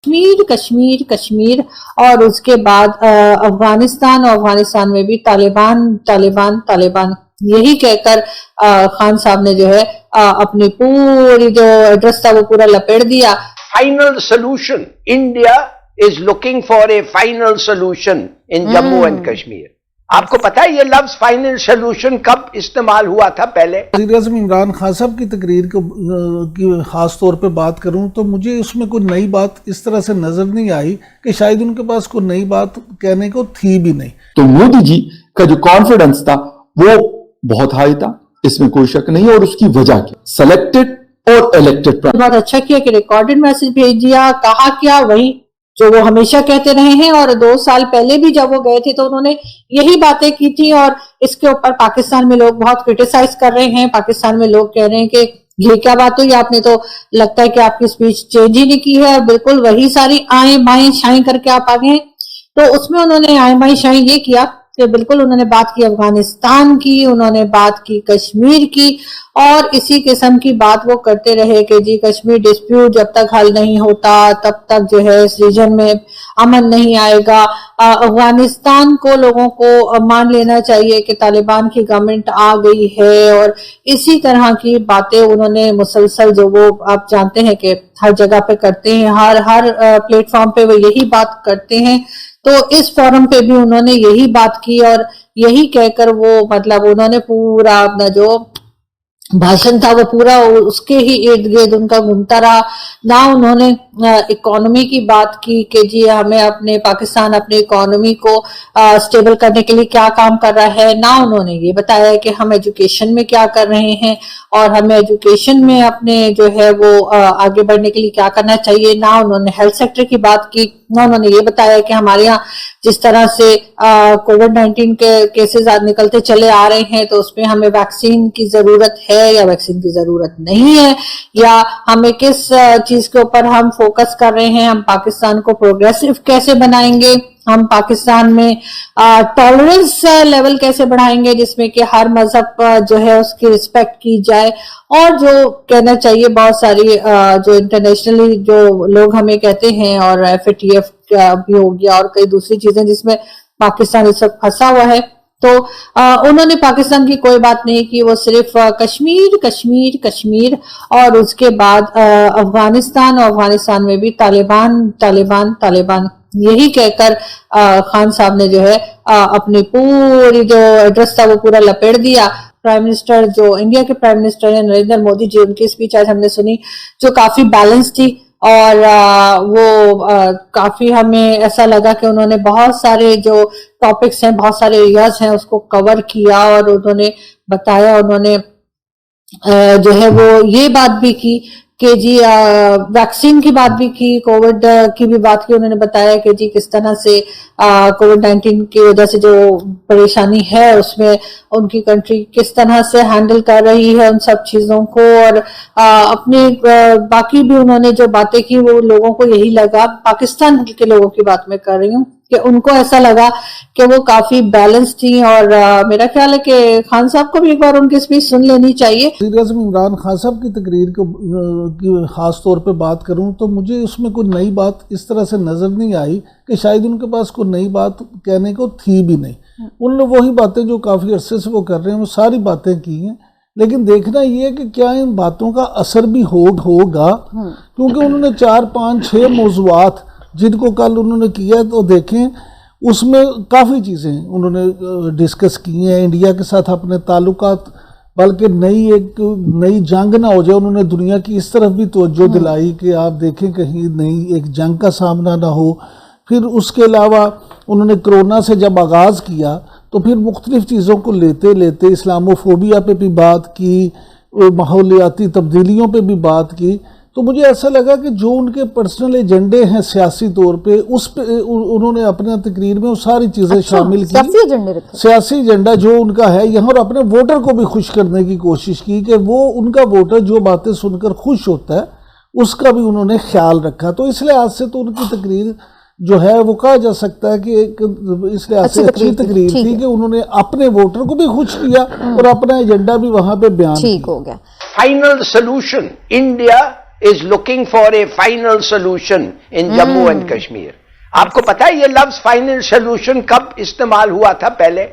کشمیر کشمیر کشمیر اور اس کے بعد افغانستان اور افغانستان میں بھی طالبان طالبان طالبان یہی کہہ کر خان صاحب نے جو ہے اپنی پوری جو ایڈریس تھا وہ پورا لپیٹ دیا. Final solution. India is looking for a final solution in Jammu and Kashmir. آپ کو پتا ہے یہ لفظ فائنل سولوشن کب استعمال ہوا تھا پہلے؟ وزیر اعظم عمران خان صاحب کی تقریر کی خاص طور پہ بات کروں تو مجھے اس میں کوئی نئی بات اس طرح سے نظر نہیں آئی کہ شاید ان کے پاس کوئی نئی بات کہنے کو تھی بھی نہیں. تو مودی جی کا جو کانفیڈنس تھا وہ بہت ہائی تھا، اس میں کوئی شک نہیں. اور اس کی وجہ کیا؟ سلیکٹڈ اور الیکٹڈ. بہت اچھا کیا کہ ریکارڈڈ میسج بھیج دیا. کہا کیا وہی جو وہ ہمیشہ کہتے رہے ہیں، اور 2 سال پہلے بھی جب وہ گئے تھے تو انہوں نے یہی باتیں کی تھی. اور اس کے اوپر پاکستان میں لوگ بہت کرٹیسائز کر رہے ہیں. پاکستان میں لوگ کہہ رہے ہیں کہ یہ کیا بات ہوئی، آپ نے تو لگتا ہے کہ آپ کی سپیچ چینج ہی نہیں کی ہے، بالکل وہی ساری آئیں بائیں شائیں کر کے آپ آگے ہیں. تو اس میں انہوں نے آئیں بائیں شائیں یہ کیا کہ بالکل انہوں نے بات کی افغانستان کی، انہوں نے بات کی کشمیر کی، اور اسی قسم کی بات وہ کرتے رہے کہ جی کشمیر ڈسپیوٹ جب تک حل نہیں ہوتا تب تک جو ہے اس ریجن میں امن نہیں آئے گا. افغانستان کو لوگوں کو مان لینا چاہیے کہ طالبان کی گورنمنٹ آ گئی ہے، اور اسی طرح کی باتیں انہوں نے مسلسل جو وہ آپ جانتے ہیں کہ ہر جگہ پہ کرتے ہیں، ہر پلیٹ فارم پہ وہ یہی بات کرتے ہیں. تو اس فورم پہ بھی انہوں نے یہی بات کی، اور یہی کہہ کر وہ مطلب انہوں نے پورا اپنا جو بھاشن تھا وہ پورا اس کے ہی ارد گرد ان کا گھومتا رہا. نہ انہوں نے اکانومی کی بات کی کہ جی ہمیں اپنے پاکستان اپنے اکانومی کو سٹیبل کرنے کے لیے کیا کام کر رہا ہے، نہ انہوں نے یہ بتایا کہ ہم ایجوکیشن میں کیا کر رہے ہیں اور ہمیں ایجوکیشن میں اپنے جو ہے وہ آگے بڑھنے کے لیے کیا کرنا چاہیے، نہ انہوں نے ہیلتھ سیکٹر کی بات کی، نہ انہوں نے یہ بتایا کہ ہمارے یہاں جس طرح سے کووڈ-19 کے کیسز نکلتے چلے آ رہے ہیں تو اس میں ہمیں ویکسین کی ضرورت ہے یا ویکسین کی ضرورت نہیں ہے، یا ہمیں کس چیز کے اوپر ہم فوکس کر رہے ہیں، ہم پاکستان کو پروگریسو کیسے بنائیں گے، ہم پاکستان میں ٹالرنس لیول کیسے بڑھائیں گے جس میں کہ ہر مذہب جو ہے اس کی رسپیکٹ کی جائے، اور جو کہنا چاہیے بہت ساری جو انٹرنیشنلی جو لوگ ہمیں کہتے ہیں، اور FATF بھی ہو گیا اور کئی دوسری چیزیں جس میں پاکستان اس وقت پھنسا ہوا ہے. تو انہوں نے پاکستان کی کوئی بات نہیں کی، وہ صرف کشمیر کشمیر کشمیر اور اس کے بعد افغانستان اور افغانستان میں بھی طالبان طالبان طالبان یہی کہہ کر خان صاحب نے جو ہے اپنی پوری جو ایڈریس تھا وہ پورا لپیٹ دیا. پرائم منسٹر جو انڈیا کے پرائم منسٹر ہیں نریندر مودی جی، ان کی سپیچ آج ہم نے سنی جو کافی بیلنس تھی، اور وہ کافی ہمیں ایسا لگا کہ انہوں نے بہت سارے جو ٹاپکس ہیں، بہت سارے ایریاز ہیں اس کو کور کیا، اور انہوں نے بتایا، انہوں نے جو ہے وہ یہ بات بھی کی کہ جی ویکسین کی بات بھی کی، کووڈ کی بھی بات کی. انہوں نے بتایا کہ جی کس طرح سے کووڈ-19 کی وجہ سے جو پریشانی ہے اس میں ان کی کنٹری کس طرح سے ہینڈل کر رہی ہے ان سب چیزوں کو، اور اپنے باقی بھی انہوں نے جو باتیں کی وہ لوگوں کو یہی لگا، پاکستان کے لوگوں کی بات میں کر رہی ہوں، کہ ان کو ایسا لگا کہ وہ کافی بیلنس تھی. اور میرا خیال ہے کہ خان صاحب کو بھی ایک بار ان کی سپیچ سن لینی چاہیے. وزیر اعظم عمران خان صاحب کی تقریر کی خاص طور پہ بات کروں تو مجھے اس میں کوئی نئی بات اس طرح سے نظر نہیں آئی کہ شاید ان کے پاس کوئی نئی بات کہنے کو تھی بھی نہیں. انہوں نے وہی باتیں جو کافی عرصے سے وہ کر رہے ہیں وہ ساری باتیں کی ہیں، لیکن دیکھنا یہ ہے کہ کیا ان باتوں کا اثر بھی ہوگا، کیونکہ انہوں نے 4 5 6 موضوعات جن کو کل انہوں نے کیا تو دیکھیں اس میں کافی چیزیں انہوں نے ڈسکس کی ہیں. انڈیا کے ساتھ اپنے تعلقات، بلکہ نئی جنگ نہ ہو جائے، انہوں نے دنیا کی اس طرف بھی توجہ دلائی کہ آپ دیکھیں کہیں نئی ایک جنگ کا سامنا نہ ہو. پھر اس کے علاوہ انہوں نے کرونا سے جب آغاز کیا تو پھر مختلف چیزوں کو لیتے لیتے اسلاموفوبیا پہ بھی بات کی، ماحولیاتی تبدیلیوں پہ بھی بات کی. تو مجھے ایسا لگا کہ جو ان کے پرسنل ایجنڈے ہیں سیاسی طور پہ اس پہ انہوں نے اپنے تقریر میں وہ ساری چیزیں شامل کی. سیاسی ایجنڈا جو ان کا ہے یہاں، اور اپنے ووٹر کو بھی خوش کرنے کی کوشش کی کہ وہ ان کا ووٹر جو باتیں سن کر خوش ہوتا ہے اس کا بھی انہوں نے خیال رکھا. تو اس لحاظ سے تو ان کی تقریر جو ہے وہ کہا جا سکتا ہے کہ ایک اس لحاظ سے اچھی تقریر تھی کہ انہوں نے اپنے ووٹر کو بھی خوش کیا اور اپنا ایجنڈا بھی وہاں پہ بیان کیا. Final solution. India is looking for a final solution in Jammu and Kashmir. آپ کو پتا ہے یہ لفظ فائنل سولوشن کب استعمال ہوا تھا؟ پہلے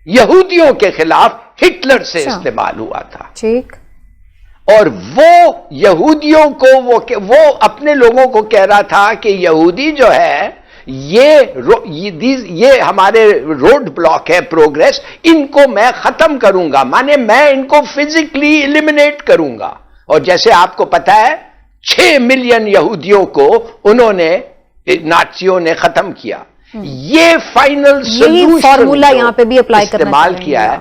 یہودیوں کے خلاف ہٹلر سے استعمال ہوا تھا. ٹھیک. اور وہ یہودیوں کو وہ اپنے لوگوں کو کہہ رہا تھا کہ یہودی جو ہے یہ ہمارے روڈ بلاک ہے پروگریس، ان کو میں ختم کروں گا، مانے میں ان کو فزیکلی ایلیمینیٹ کروں گا. اور جیسے آپ کو پتا ہے 6 ملین یہودیوں کو انہوں نے نازیوں نے ختم کیا. یہ فائنل سولوشن فارمولا یہاں پہ بھی اپلائی کرنا استعمال کیا ہے.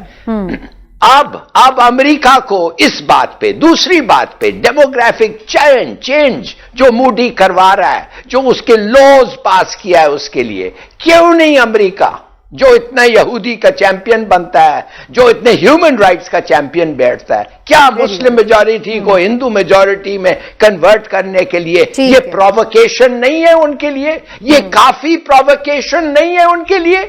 اب امریکہ کو اس بات پہ، دوسری بات پہ ڈیموگرافک چینج جو موڈی کروا رہا ہے، جو اس کے لاز پاس کیا ہے، اس کے لیے کیوں نہیں امریکہ جو اتنا یہودی کا چیمپئن بنتا ہے، جو اتنے ہیومن رائٹس کا چیمپئن بیٹھتا ہے، کیا مسلم میجورٹی کو ہندو میجورٹی میں کنورٹ کرنے کے لیے یہ پرووکیشن نہیں ہے ان کے لیے؟ یہ کافی پرووکیشن نہیں ہے ان کے لیے؟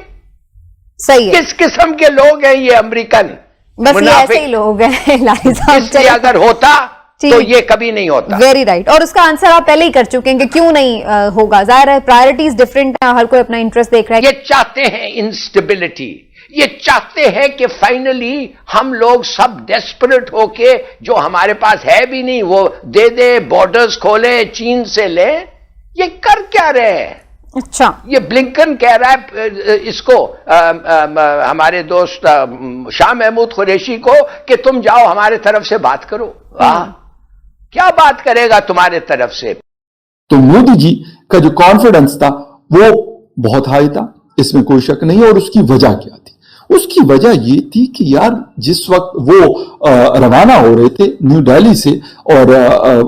صحیح ہے. کس قسم کے لوگ ہیں یہ امریکن؟ بس یہ ایسے ہی لوگ ہیں لاری صاحب. اس لیے اگر ہوتا تو یہ کبھی نہیں ہوتا. Very right. اور اس کا آنسر آپ پہلے ہی کر چکے ہیں کہ کیوں نہیں ہوگا. ظاہر ہے پرائرٹیز ڈفرینٹ ہیں، ہر کوئی اپنا انٹرسٹ دیکھ رہا ہے. یہ چاہتے ہیں انسٹیبلٹی، یہ چاہتے ہیں کہ فائنلی ہم لوگ سب ڈیسپریٹ ہو کے جو ہمارے پاس ہے بھی نہیں وہ دے دے، بارڈرز کھولے، چین سے لیں. یہ کر کیا رہے ہیں؟ اچھا. یہ بلنکن کہہ رہا ہے اس کو ہمارے دوست شاہ محمود قریشی کو کہ تم جاؤ ہمارے طرف سے بات کرو. کیا بات کرے گا تمہارے طرف سے؟ تو مودی جی کا جو کانفیڈنس تھا وہ بہت ہائی تھا، اس میں کوئی شک نہیں. اور اس کی وجہ کیا تھی؟ اس کی وجہ یہ تھی کہ یار جس وقت وہ روانہ ہو رہے تھے نیو دہلی سے اور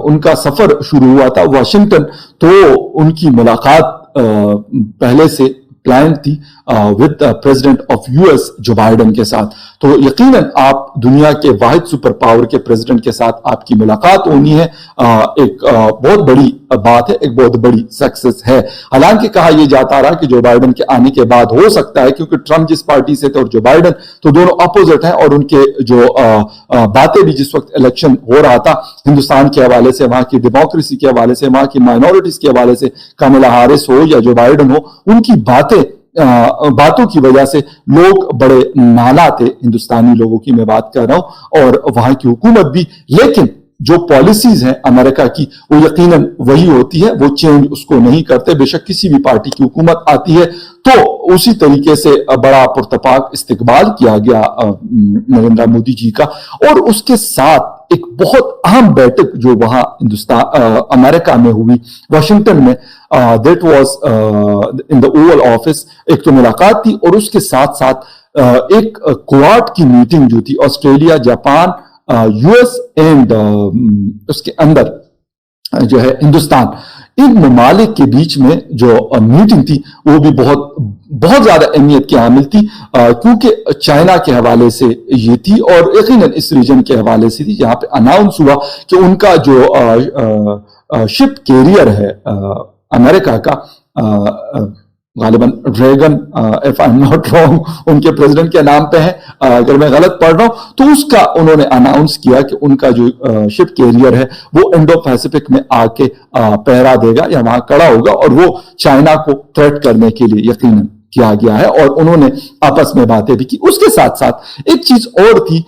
ان کا سفر شروع ہوا تھا واشنگٹن، تو ان کی ملاقات پہلے سے پلان تھی with president of U S Joe Biden کے ساتھ. تو یقیناً آپ دنیا کے واحد سپر پاور کے پریزیڈنٹ کے ساتھ آپ کی ملاقات ہونی ہے، ایک بہت بڑی بات ہے، ایک بہت بڑی سکسس ہے. حالانکہ کہا یہ جاتا رہا کہ جو بائیڈن کے آنے کے بعد ہو سکتا ہے، کیونکہ ٹرمپ جس پارٹی سے تھے اور جو بائیڈن تو دونوں اپوزٹ ہیں، اور ان کے جو باتیں بھی جس وقت الیکشن ہو رہا تھا ہندوستان کے حوالے سے، وہاں کی ڈیموکریسی کے حوالے سے، وہاں کی مائنورٹیز کے حوالے سے، کاملا ہیرس ہو یا جو بائیڈن ہو، ان کی باتوں کی وجہ سے لوگ بڑے نالا تھے. ہندوستانی لوگوں کی میں بات کر رہا ہوں اور وہاں کی حکومت بھی. لیکن جو پالیسیز ہیں امریکہ کی وہ یقیناً وہی ہوتی ہے، وہ چینج اس کو نہیں کرتے. بے شک کسی بھی پارٹی کی حکومت آتی ہے تو اسی طریقے سے بڑا پرتپاک استقبال کیا گیا نریندر مودی جی کا. اور اس کے ساتھ ایک بہت اہم بیٹھک جو وہاں امریکہ میں ہوئی واشنگٹن میں، that was in the Oval office. ایک تو ملاقات تھی اور اس کے ساتھ ساتھ ایک کوارٹ کی میٹنگ جو تھی Australia, Japan, U S and اس کے اندر جو ہے ہندوستان، ان ممالک کے بیچ میں جو میٹنگ تھی وہ بھی بہت زیادہ اہمیت کی حامل تھی، کیونکہ چائنا کے حوالے سے یہ تھی اور یقیناً اس ریجن کے حوالے سے تھی، جہاں پہ اناؤنس ہوا کہ ان کا جو شپ کیریئر ہے امریکہ کا، غالباً dragon, if I'm not wrong ان کے پریزیڈنٹ کے نام پہ ہے، اگر میں غلط پڑھ رہا ہوں، تو اس کا انہوں نے اناؤنس کیا کہ ان کا جو شپ کیریئر ہے وہ انڈو پیسفک میں آ کے پہرا دے گا یا وہاں کڑا ہوگا، اور وہ چائنا کو تھریٹ کرنے کے لیے یقیناً کیا گیا ہے. اور انہوں نے آپس میں باتیں بھی کی. اس کے ساتھ ساتھ ایک چیز اور تھی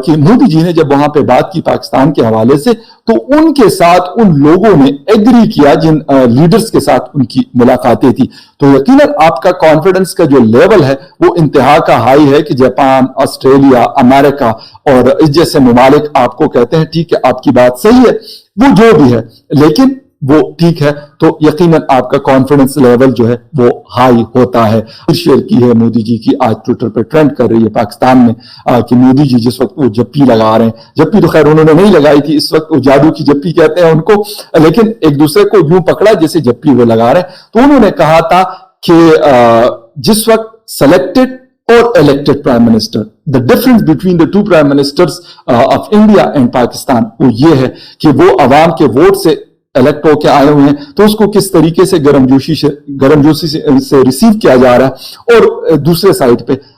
کہ مودی جی نے جب وہاں پہ بات کی پاکستان کے حوالے سے، تو ان کے ساتھ ان لوگوں نے ایگری کیا جن لیڈرز کے ساتھ ان کی ملاقاتیں تھی. تو یقیناً آپ کا کانفیڈنس کا جو لیول ہے وہ انتہا کا ہائی ہے کہ جاپان، آسٹریلیا، امریکہ اور اس جیسے ممالک آپ کو کہتے ہیں ٹھیک ہے آپ کی بات صحیح ہے، وہ جو بھی ہے لیکن وہ ٹھیک ہے، تو یقیناً آپ کا کانفیڈنس لیول جو ہے وہ ہائی ہوتا ہے. شیئر کی ہے مودی جی کی، آج ٹویٹر پہ ٹرینڈ کر رہی ہے پاکستان میں کہ مودی جی جس وقت وہ جپی لگا رہے ہیں، جپی تو خیر انہوں نے نہیں لگائی تھی، اس وقت وہ جادو کی جپی کہتے ہیں ان کو، لیکن ایک دوسرے کو یوں پکڑا جیسے جپی وہ لگا رہے ہیں. تو انہوں نے کہا تھا کہ جس وقت سلیکٹڈ اور elected prime minister, the difference between the two prime ministers of India and Pakistan وہ یہ ہے کہ وہ عوام کے ووٹ سے الیکٹ ہو کے آئے ہوئے ہیں، تو اس کو کس طریقے سے گرم جوشی سے ریسیو کیا جا رہا ہے. اور دوسرے سائڈ پہ